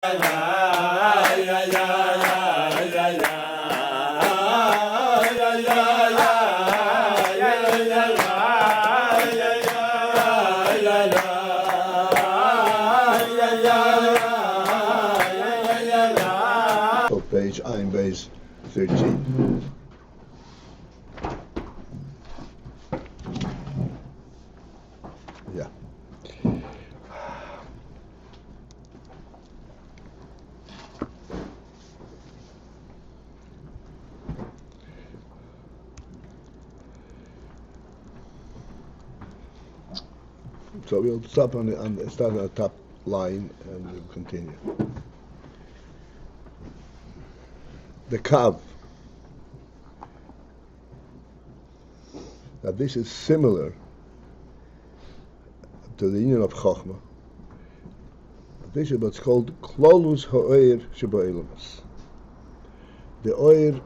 Page AyinBase 13. Yeah. So we'll stop on start on the top line and we'll continue. The kav. Now this is similar to the union of chochmah. This is what's called klolus ha'oir sheba'olamus. The oir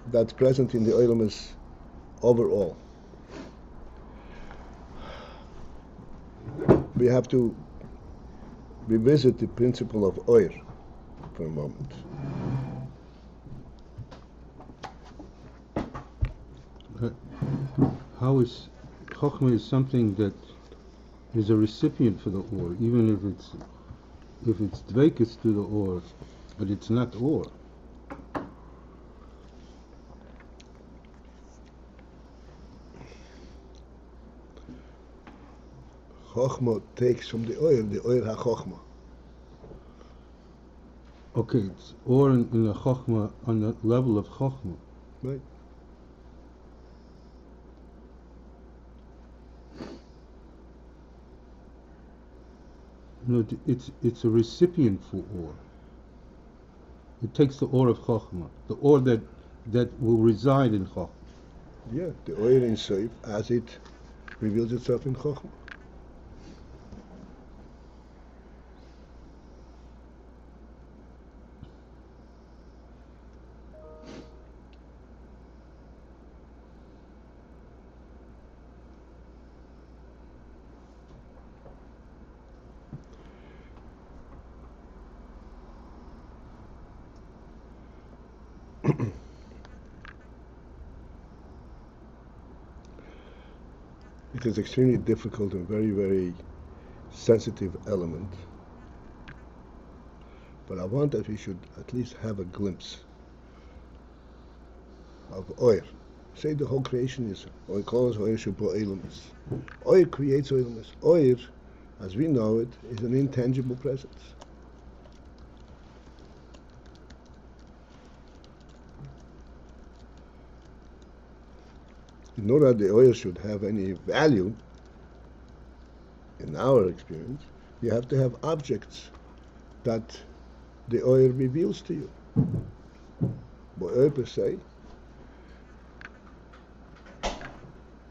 that's present in the olamus overall. We have to revisit the principle of oir for a moment. How is chochmah is something that is a recipient for the or, even if it's dveikus to the or, but it's not or. Chochmah takes from the oir ha-chochmah. Okay, it's or in the chochmah on the level of chochmah. Right. No, it's a recipient for or. It takes the or of chochmah, the or that will reside in chochmah. Yeah, the oir in Seif as it reveals itself in chochmah. It is extremely difficult and very, very sensitive element. But I want that we should at least have a glimpse of oir. Say the whole creation is oir calls oir sheba'olamus. Oir creates olamus. Oir, as we know it, is an intangible presence. In order that the oil should have any value, in our experience, you have to have objects that the oil reveals to you. But oil per se,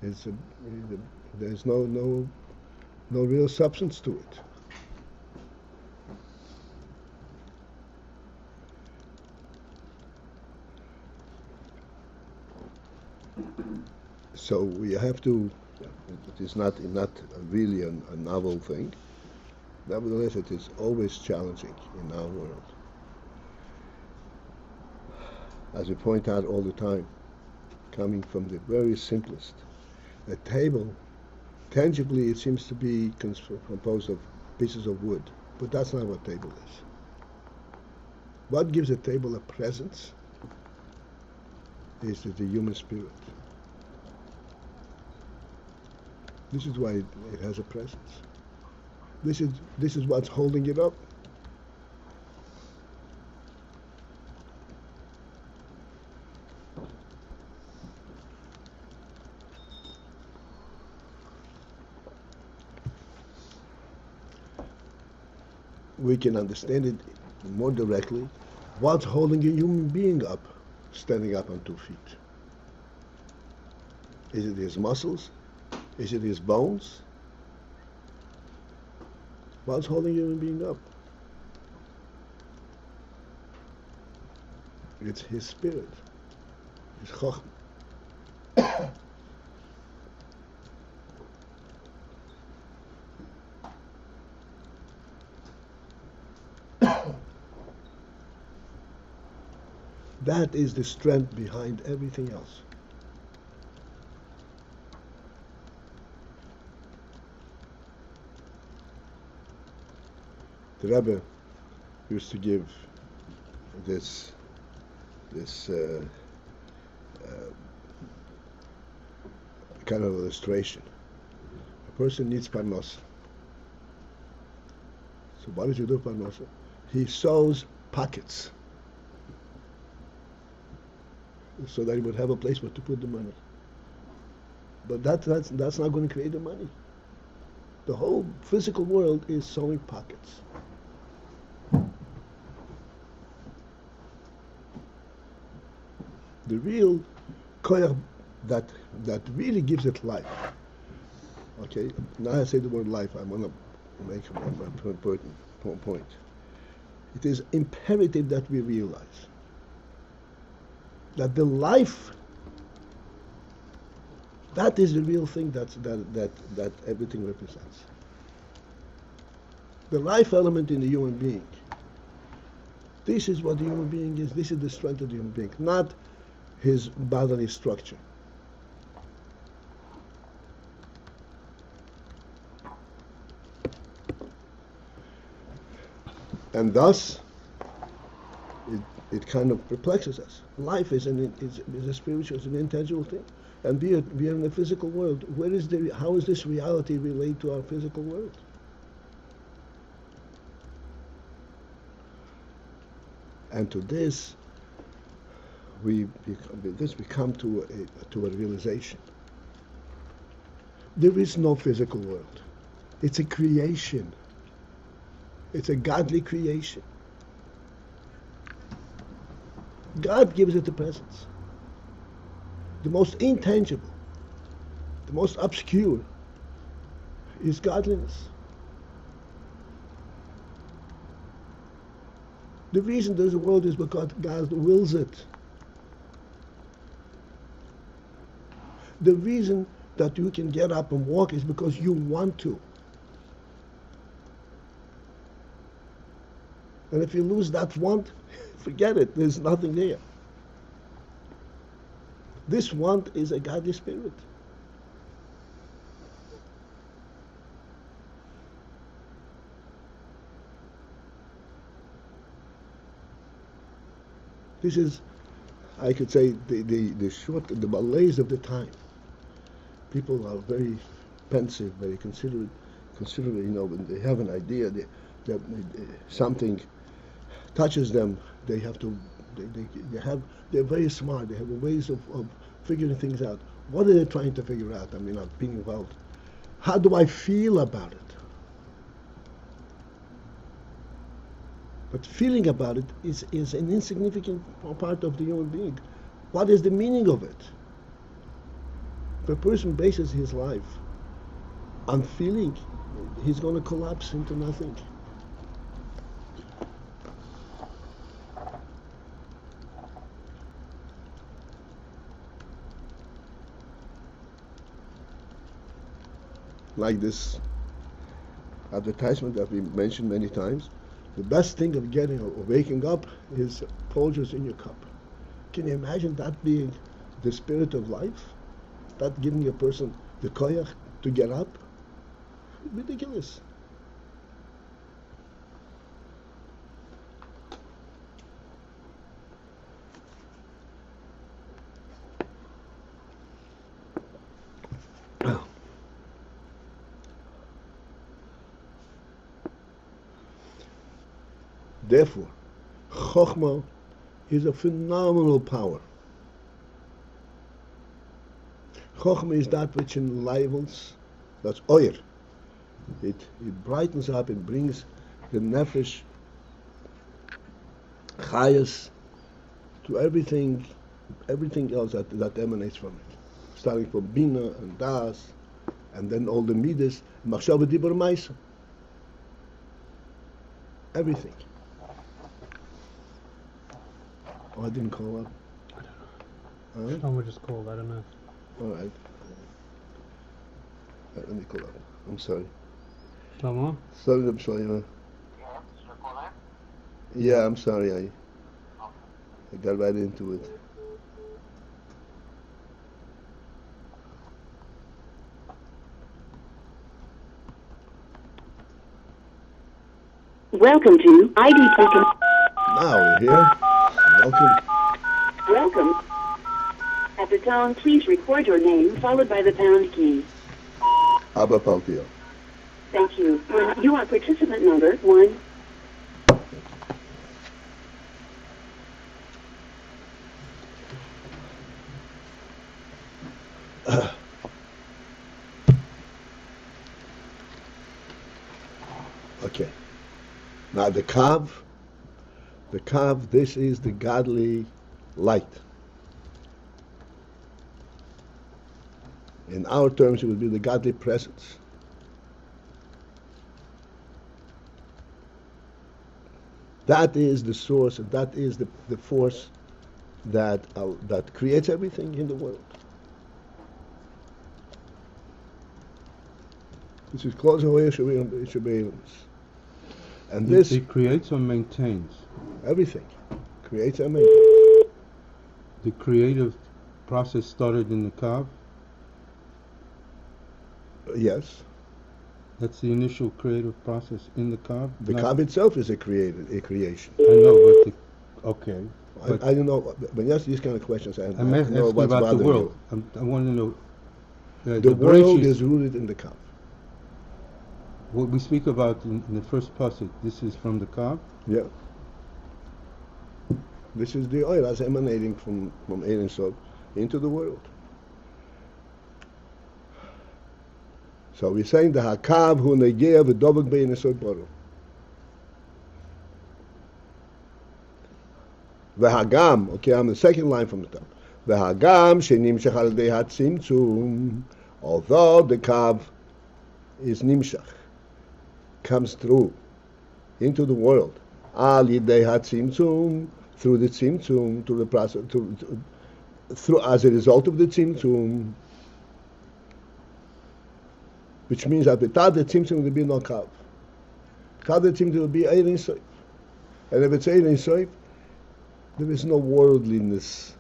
there's no real substance to it. So we have to. It is not really a novel thing. Nevertheless, it is always challenging in our world. As we point out all the time, coming from the very simplest, a table, tangibly it seems to be composed of pieces of wood, but that's not what a table is. What gives a table a presence is the human spirit. This is why it has a presence. This is what's holding it up. We can understand it more directly. What's holding a human being up, standing up on 2 feet? Is it his muscles? Is it his bones? What's holding a human being up? It's his spirit, his chochmah. That is the strength behind everything else. The Rebbe used to give this kind of illustration. A person needs parnasa. So what does he do with parnasa? He sews pockets so that he would have a place where to put the money. But that's not going to create the money. The whole physical world is sewing pockets. The real koyach that really gives it life. Okay, now I say the word life, I want to make an important point. It is imperative that we realize that the life, that is the real thing that everything represents. The life element in the human being. This is what the human being is. This is the strength of the human being, not his bodily structure. And thus, it kind of perplexes us. Life is a spiritual, is an intangible thing. And we are in a physical world. How is this reality relate to our physical world? And to this, we come to a realization. There is no physical world. It's a creation. It's a godly creation. God gives it the presence. The most intangible, the most obscure is godliness. The reason there's a world is because God wills it. The reason that you can get up and walk is because you want to. And if you lose that want, forget it, there's nothing there. This want is a godly spirit. This is, I could say, the malaise of the time. People are very pensive, very considerate, when they have an idea, that something touches them, they're very smart, they have ways of figuring things out. What are they trying to figure out? I mean, not being involved. How do I feel about it? But feeling about it is an insignificant part of the human being. What is the meaning of it? If a person bases his life on feeling, he's going to collapse into nothing. Like this advertisement that we mentioned many times, the best thing of getting or waking up is Folgers in your cup. Can you imagine that being the spirit of life? That giving a person the koyach to get up? Ridiculous. Therefore, chochmah is a phenomenal power. Chochmah is that which enlivens, that's oyer. It brightens up, it brings the nefesh, chayas, to everything else that emanates from it. Starting from bina and das, and then all the midas, machshava dibur ma'isa. Everything. Oh, I didn't call up. I don't know. Someone just called. I don't know. All right. Let me call up. I'm sorry. Shlomo? Sorry, I'm sorry. Yeah, I'm sorry. I got right into it. Welcome to ID Token. Now we're here. Welcome. Welcome. At the tone, please record your name followed by the pound key. Abba Paltiel. Thank you. You are participant number 1. Okay. Now the kav, this is the godly light. In our terms, it would be the godly presence. That is the source, and that is the force that creates everything in the world. This is close away, it should be. And this It creates or maintains. everything creates and maintains. The creative process started in the Kav. Yes, That's the initial creative process in the Kav. the kav itself is a creation. I know, but okay. But I don't know. When you ask these kind of questions, I I'm have to know asking what's about the bothering world. I want to know. The world Bereshit, is rooted in the kav. what we speak about in the first pasuk. This is from the Kav. Yeah. This is the oil that's emanating from Ayin Sof into the world. So we're saying the hakav hu negea v'dobek be'Ayin Sof baru. V'hagam, okay, I'm the second line from the top. V'hagam shenimshach al dei hatzimtzum, although the kav is nimshach, comes through into the world, al yidei hatzimtzum, through the tzimtzum, through the process, through as a result of the tzimtzum, which means that without the tzimtzum there will be no kav. Without the tzimtzum there will be Ayin Sof, and if it's Ayin Sof, there is no worldliness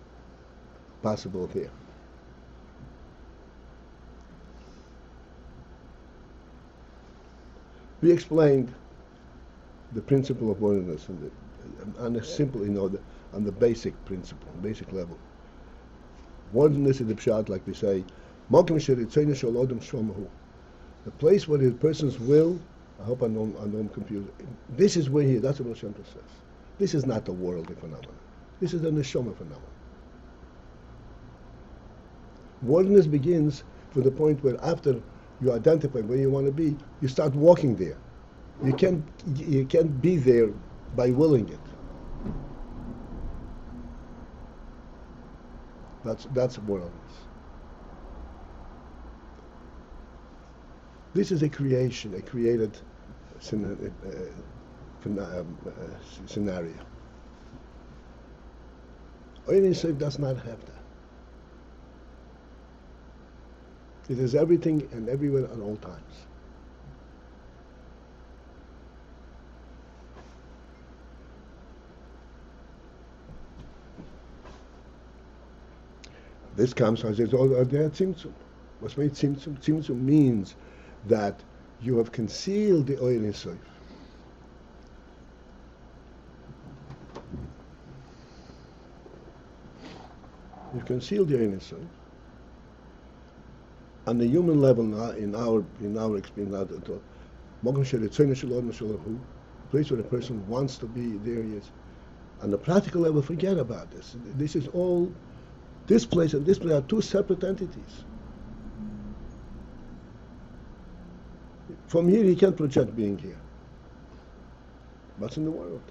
possible here. We explained the principle of worldliness on a simple, on the basic principle, basic level. Worldliness is the pshat, like we say, the place where the person's will. I hope I know I'm confused. This is where that's what Hashem says. This is not a worldly phenomenon. This is a neshama phenomenon. Worldliness begins from the point where after you identify where you want to be, you start walking there. You can't be there by willing it. That's worldliness. This is a creation, a created scenario. Ayin Sof does not have that. It is everything and everywhere at all times. This comes from tzimtzum. What's made tzimtzum? Tzimtzum means that you have concealed the Ayin Sof. You've concealed the Ayin Sof. On the human level, in our experience, place where a person wants to be, there he is. On the practical level, forget about this. This is all. This place and this place are two separate entities. From here, he can't project being here. What's in the world?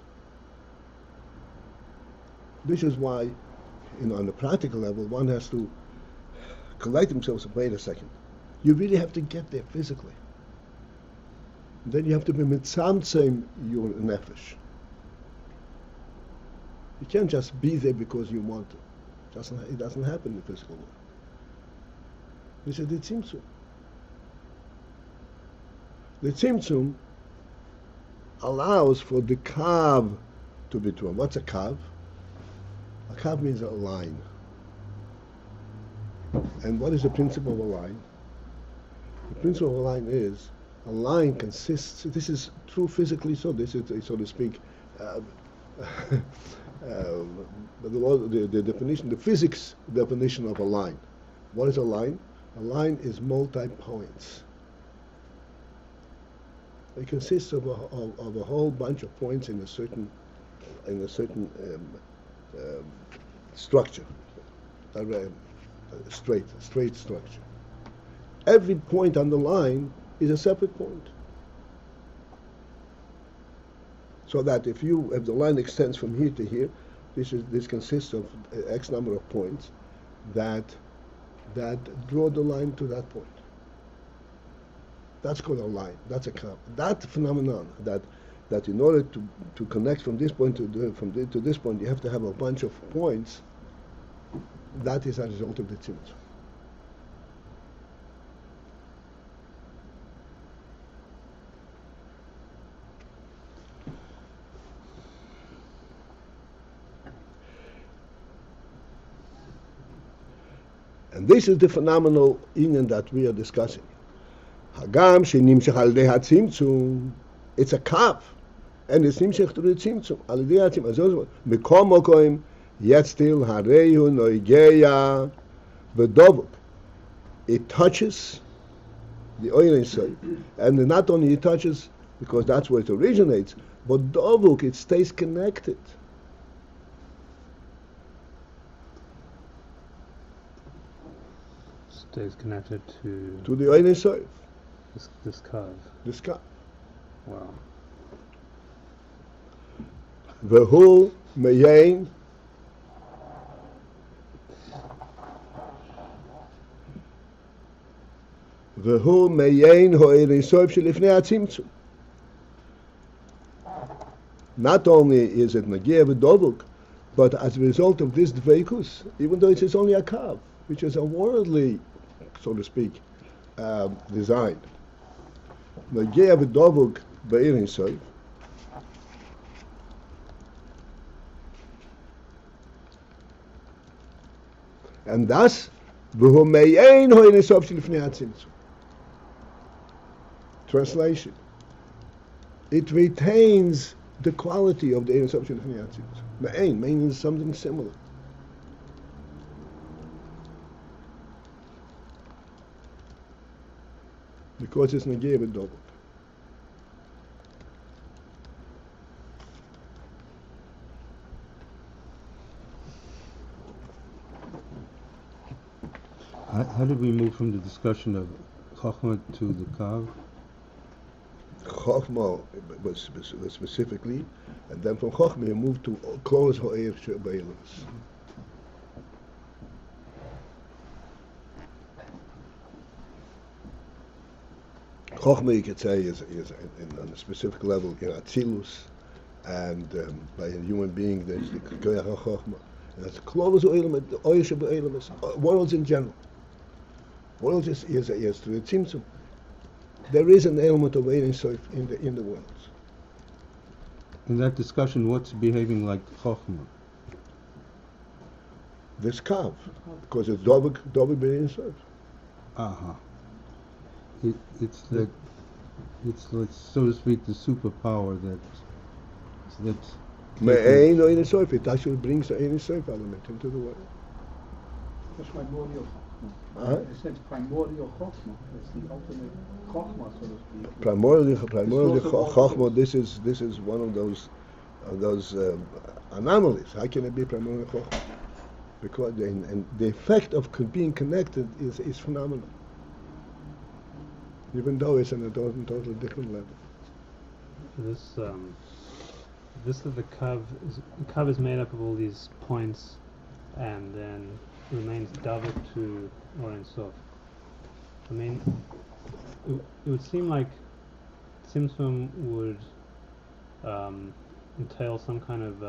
This is why, on the practical level, one has to collect himself and wait a second. You really have to get there physically. And then you have to be mitzamtzem your nefesh. You can't just be there because you want to. It doesn't happen in the physical world. This is the tzimtzum. The tzimtzum allows for the kav to be true. What's a kav? A kav means a line. And what is the principle of a line? The principle of a line is a line consists. This is true physically. So this is, so to speak, the definition, the physics definition of a line. What is a line? A line is multi-points. It consists of a whole bunch of points in a certain structure, a straight structure. Every point on the line is a separate point. So that if the line extends from here to here, this consists of X number of points that draw the line to that point. That's called a line. That's a curve. That phenomenon that in order to connect from this point to this point, you have to have a bunch of points. That is a result of the tzimtzum. And this is the phenomenal Ayin that we are discussing. Hagam shenimshach al yedei hatzimtzum. It's a kav, and it's nimshach through the tzimtzum. Al yedei hatzimtzum. Mekom mokoim yetztil harehu noigeya v'dovuk. It touches the oil inside, and not only it touches because that's where it originates, but dovuk, it stays connected. Stays connected to the oil inside. This curve. This curve. Wow. V'hu meyein ho'er insof shelifnei hatzimtzum. Not only is it nagia v'dovuk, but as a result of this dveikus, even though it is only a kav, which is a worldly, so to speak, design. Nagia v'dovuk be'ir insof. And thus, v'hu meyein ho'er insof shelifnei hatzimtzum. Translation: it retains the quality of the Ein Sof Shelifnei Hatzimtzum. Me'ein means something similar. Because it's Nageya V'dovuk. How did we move from the discussion of chochmah to the kav? Chochmah was specifically, and then from chochmah you moved to close ho'er she'beilas. Chochmah, you could say, is on a specific level, atzilus, and by a human being there's the koyach chochmah, and that's close ho'er she'beilas. Worlds in general. Worlds is to the tzimtzum. There is an element of Ein Sof in the world. In that discussion, what's behaving like chochmah? This kav, because it's dovuk Ein Sof. It's like, so to speak, the superpower that Me'ein or Ein Sof. It actually brings the Ein Sof element into the world. That's primordial chochmah. It's primordial chochmah. It's the ultimate chochmah, so to speak. Primordial chochmah. This is one of those anomalies. How can it be primordial chochmah? Because the effect of being connected is phenomenal, even though it's on a totally different level. This is the curve. The curve is made up of all these points, and then remains davuk to or Ein Sof. I mean, it would seem like tzimtzum would entail some kind of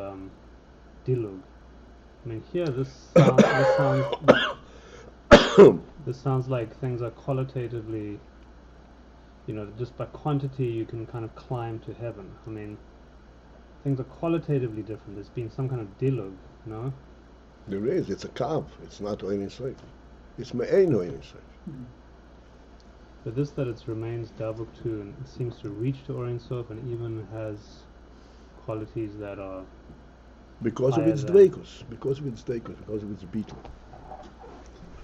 dilug. I mean, here this sounds like things are qualitatively, just by quantity you can kind of climb to heaven. I mean, things are qualitatively different. There's been some kind of dilug, There is. It's a kav. It's not Oyin Yisrael. It's me'ein Oyin Yisrael. But this that it remains double to and it seems to reach to Or Ein Sof and even has qualities that are Because of higher its than- dveikus. Because of its dveikus. Because of its beetle.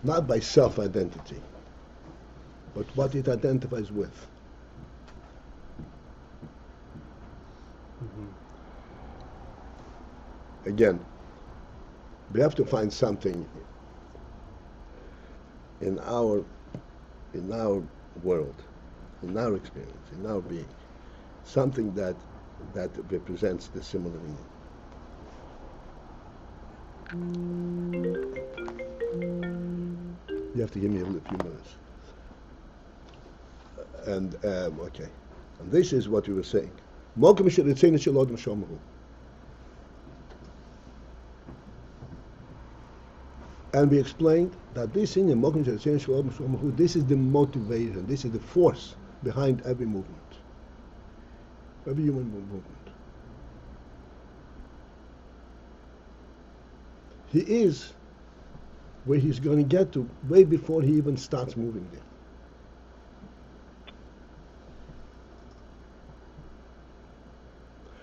Not by self-identity, but what it identifies with. Mhm. Again, we have to find something in our world, in our experience, in our being, something that represents the similar meaning. You have to give me a few minutes. And okay, and this is what we were saying. And we explained that this in this is the motivation, this is the force behind every movement, every human movement. He is where he's going to get to way before he even starts moving there.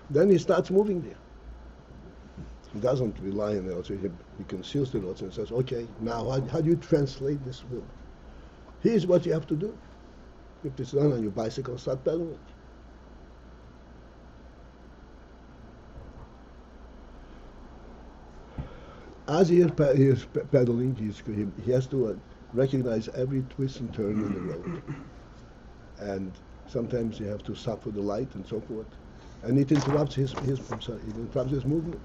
Then he starts moving there. He doesn't rely on the Rotze. He conceals the Rotze and says, okay, now how do you translate this will? Here's what you have to do. If it's not on your bicycle, start pedaling. As he is pedaling, he has to recognize every twist and turn in the road. And sometimes you have to stop for the light and so forth. And it interrupts his movement.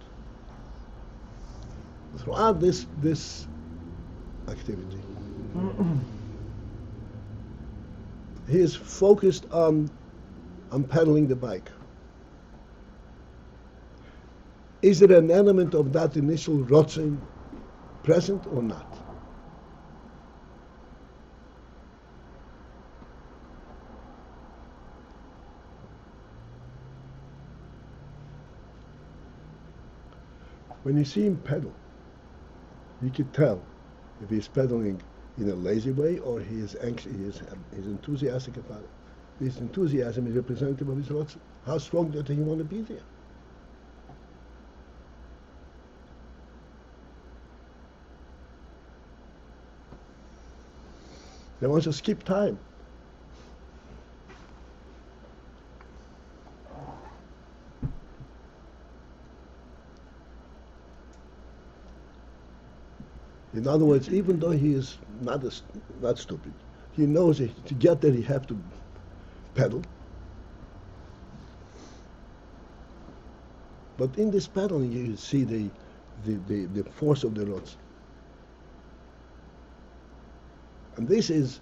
Throughout this activity, he is focused on pedaling the bike. Is there an element of that initial rotzing present or not? When you see him pedal, you can tell if he's pedaling in a lazy way or he is anxious, he's enthusiastic about it. His enthusiasm is representative of his rotzing. How strong does he want to be there? They want to skip time. In other words, even though he is not stupid, he knows that to get there he have to pedal. But in this pedaling, you see the force of the rods. And this is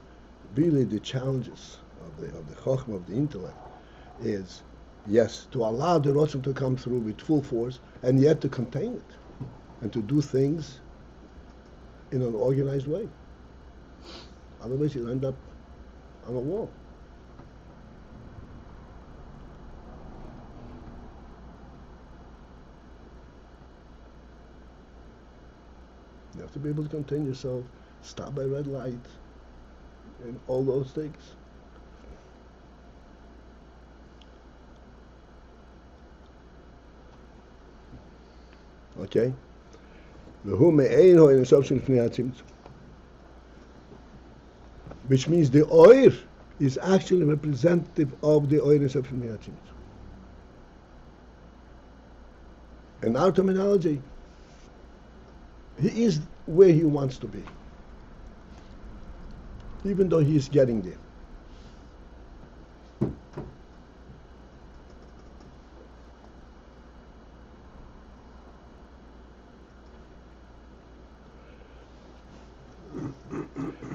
really the challenges of the chochmah, of the intellect, is, yes, to allow the rotzim to come through with full force, and yet to contain it, and to do things in an organized way. Otherwise, you'll end up on a wall. You have to be able to contain yourself, stop by red light, and all those things. Okay? Which means the oir is actually representative of the oirness of Shnei Hatzimtzum. In our terminology, he is where he wants to be, even though he is getting there.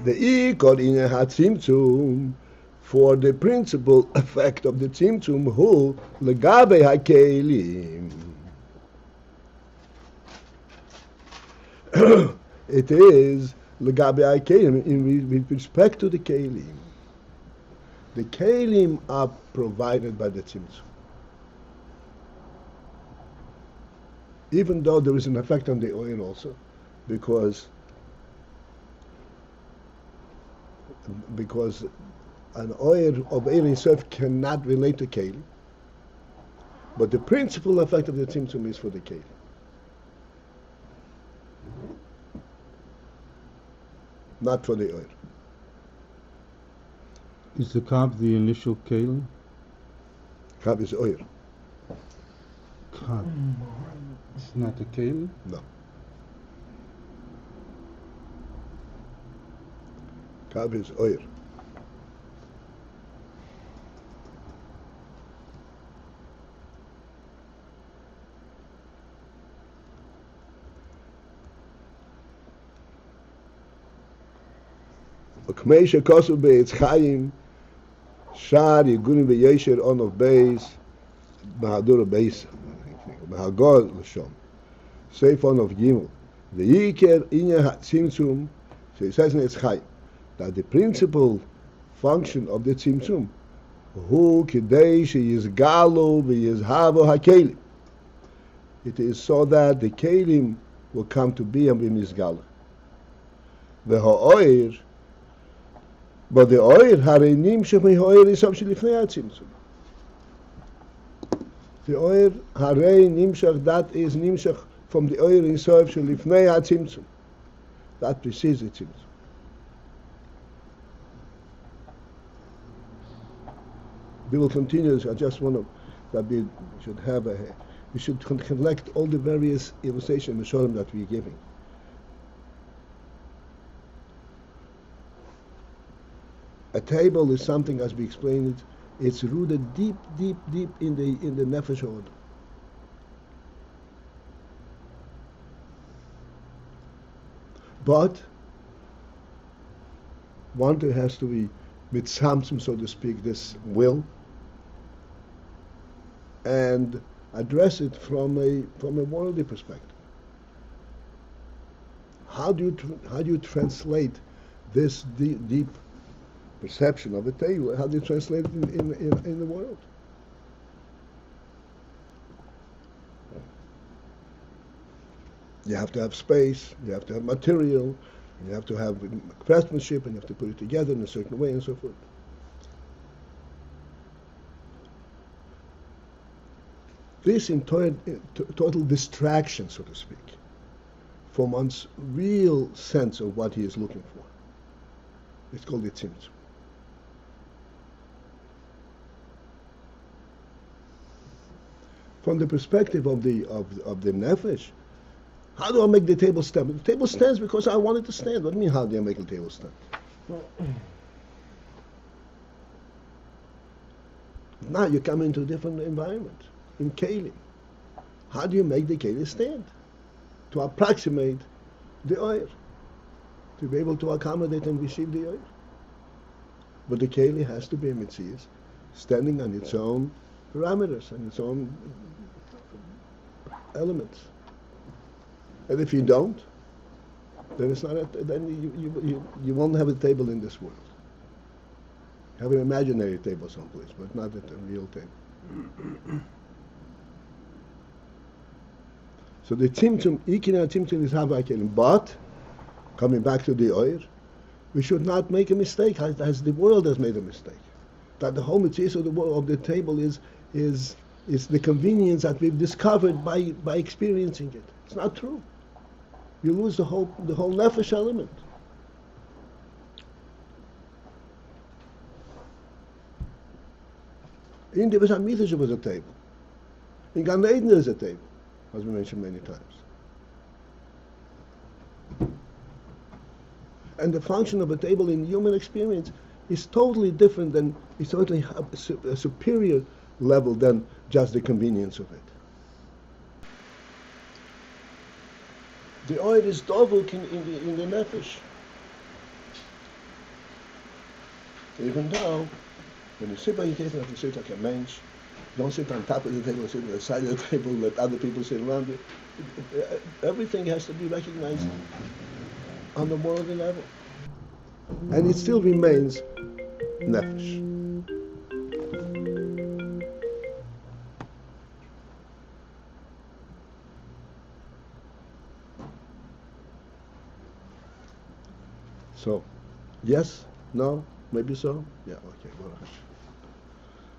The ikor in a hatzimtzum, for the principal effect of the tzimtzum, hu legubay hakelim. It is legubay hakelim with respect to the kelim. The kelim are provided by the tzimtzum. Even though there is an effect on the oil also, because an oil of Ein Sof cannot relate to Keli, but the principal effect of the Tzimtzum is for the Keli. Not for the oil. Is the Kav the initial Keli? Kav is oil. Kav. It's not a Keli? No. Kav is oil. וכמי שכוסו בעץ חיים, שער יגונים וישר on of Beis, מהדור Beis, מהגול לשון, סייף on of Gimel, ועיקר עניין הצמצום, so it says in עץ חיים, that the principal function of the tzimtzum, הוא כדי שיסגלו ויזהבו הכלים. It is so that the kelim will come to be and be misgala. והאויר, but the oil הרי נמשך מהאויר איסוף שלפני הצמצום. The oil הרי נמשך, that is נמשך from the oil איסוף שלפני הצמצום. That precedes the tzimtzum. We will continue this. I just want to, that we should have we should collect all the various illustrations and show them that we're giving. A table is something, as we explained it, it's rooted deep, deep, deep in the nefesh order. But one has to be with samsum, so to speak, this will, and address it from a worldly perspective. How do you translate this deep perception of a table? How do you translate it in the world? You have to have space, you have to have material, you have to have craftsmanship, and you have to put it together in a certain way, and so forth. This in total distraction, so to speak, from one's real sense of what he is looking for. It's called the tzimtzum. From the perspective of the nefesh, how do I make the table stand? The table stands because I want it to stand. What do you mean, how do I make the table stand? Now you come into a different environment, in Keli. How do you make the Keli stand? To approximate the oil, to be able to accommodate and receive the oil. But the Keli has to be a mitzvah, standing on its own parameters and its own elements. And if you don't, then it's not. Then you won't have a table in this world. Have an imaginary table someplace, but not a real table. So the tzimtzum, ikina tzimtzum is havakelim. But coming back to the oil, we should not make a mistake, as the world has made a mistake. That the whole mitzvah of the table is the convenience that we've discovered by experiencing it. It's not true. You lose the whole nefesh element. In the Beis HaMikdash was a table. In Gan Eden there is a table, as we mentioned many times. And the function of a table in human experience is totally different than, it's totally a superior level than just the convenience of it. The oil is dovuk in the nefesh. Even though, when you sit by your table, you have to sit like a mensch. Don't sit on top of the table, sit on the side of the table, let other people sit around it. Everything has to be recognized on the worldly level. And it still remains nefesh. So, yes, no, maybe so. Yeah, okay.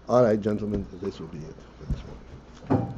All right, gentlemen, this will be it for this morning.